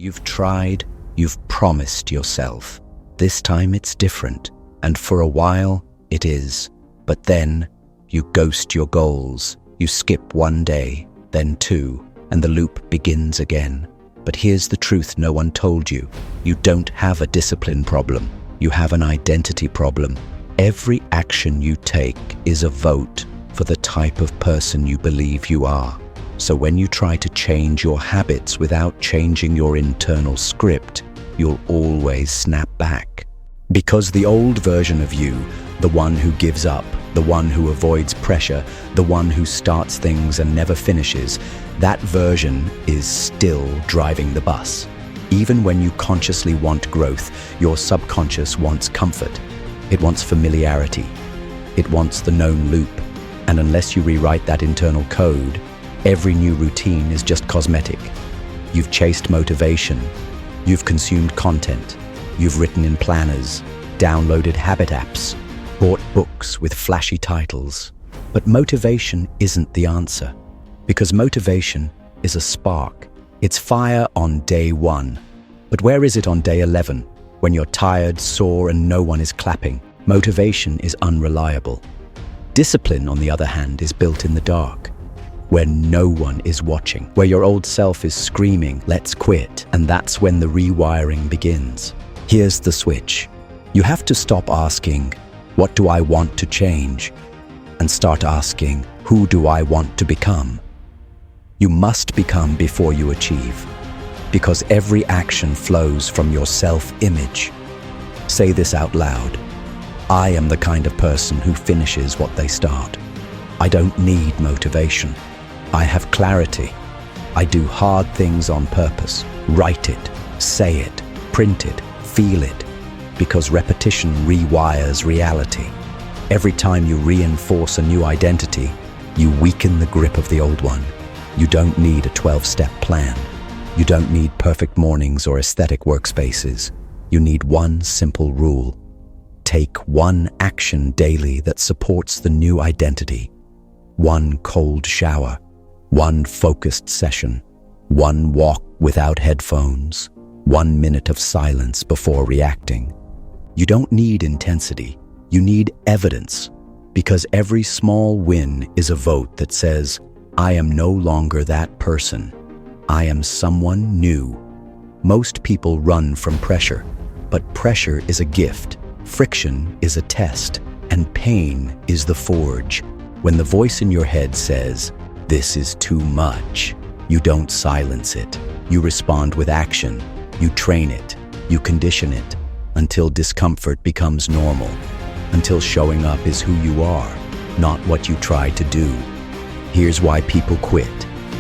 You've tried, you've promised yourself. This time it's different, and for a while it is. But then you ghost your goals. You skip one day, then two, and the loop begins again. But here's the truth no one told you. You don't have a discipline problem. You have an identity problem. Every action you take is a vote for the type of person you believe you are. So when you try to change your habits without changing your internal script, you'll always snap back. Because the old version of you, the one who gives up, the one who avoids pressure, the one who starts things and never finishes, that version is still driving the bus. Even when you consciously want growth, your subconscious wants comfort. It wants familiarity. It wants the known loop. And unless you rewrite that internal code, every new routine is just cosmetic. You've chased motivation. You've consumed content. You've written in planners, downloaded habit apps, bought books with flashy titles. But motivation isn't the answer, because motivation is a spark. It's fire on day 1. But where is it on day 11, when you're tired, sore, and no one is clapping? Motivation is unreliable. Discipline, on the other hand, is built in the dark, where no one is watching, where your old self is screaming, "Let's quit." And that's when the rewiring begins. Here's the switch. You have to stop asking, "What do I want to change?" and start asking, "Who do I want to become?" You must become before you achieve, because every action flows from your self-image. Say this out loud. I am the kind of person who finishes what they start. I don't need motivation. I have clarity. I do hard things on purpose. Write it, say it, print it, feel it, because repetition rewires reality. Every time you reinforce a new identity, you weaken the grip of the old one. You don't need a 12-step plan. You don't need perfect mornings or aesthetic workspaces. You need one simple rule. Take one action daily that supports the new identity. One cold shower, one focused session, one walk without headphones, 1 minute of silence before reacting. You don't need intensity. You need evidence, because every small win is a vote that says, I am no longer that person. I am someone new. Most people run from pressure, but pressure is a gift. Friction is a test, and pain is the forge. When the voice in your head says, "This is too much," you don't silence it. You respond with action. You train it. You condition it until discomfort becomes normal, until showing up is who you are, not what you try to do. Here's why people quit.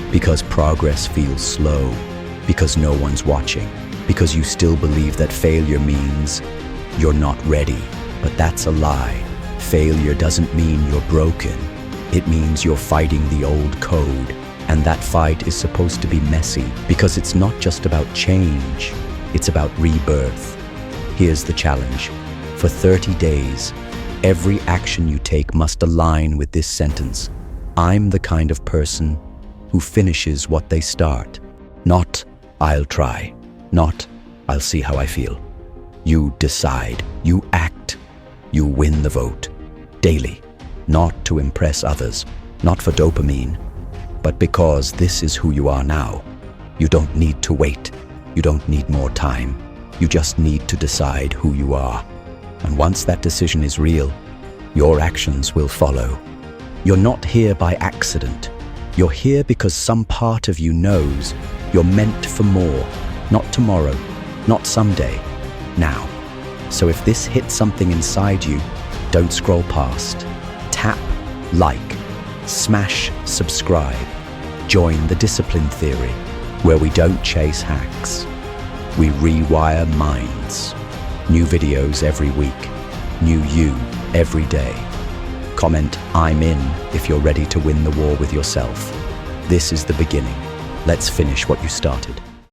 Because progress feels slow. Because no one's watching. Because you still believe that failure means you're not ready. But that's a lie. Failure doesn't mean you're broken. It means you're fighting the old code. And that fight is supposed to be messy, because it's not just about change. It's about rebirth. Here's the challenge. For 30 days, every action you take must align with this sentence. I'm the kind of person who finishes what they start. Not, I'll try. Not, I'll see how I feel. You decide. You act. You win the vote. Daily. Not to impress others. Not for dopamine. But because this is who you are now. You don't need to wait. You don't need more time. You just need to decide who you are. And once that decision is real, your actions will follow. You're not here by accident. You're here because some part of you knows you're meant for more. Not tomorrow, not someday, now. So if this hits something inside you, don't scroll past. Tap like, smash subscribe. Join the discipline theory, where we don't chase hacks. We rewire minds. New videos every week. New you every day. Comment "I'm in" if you're ready to win the war with yourself. This is the beginning. Let's finish what you started.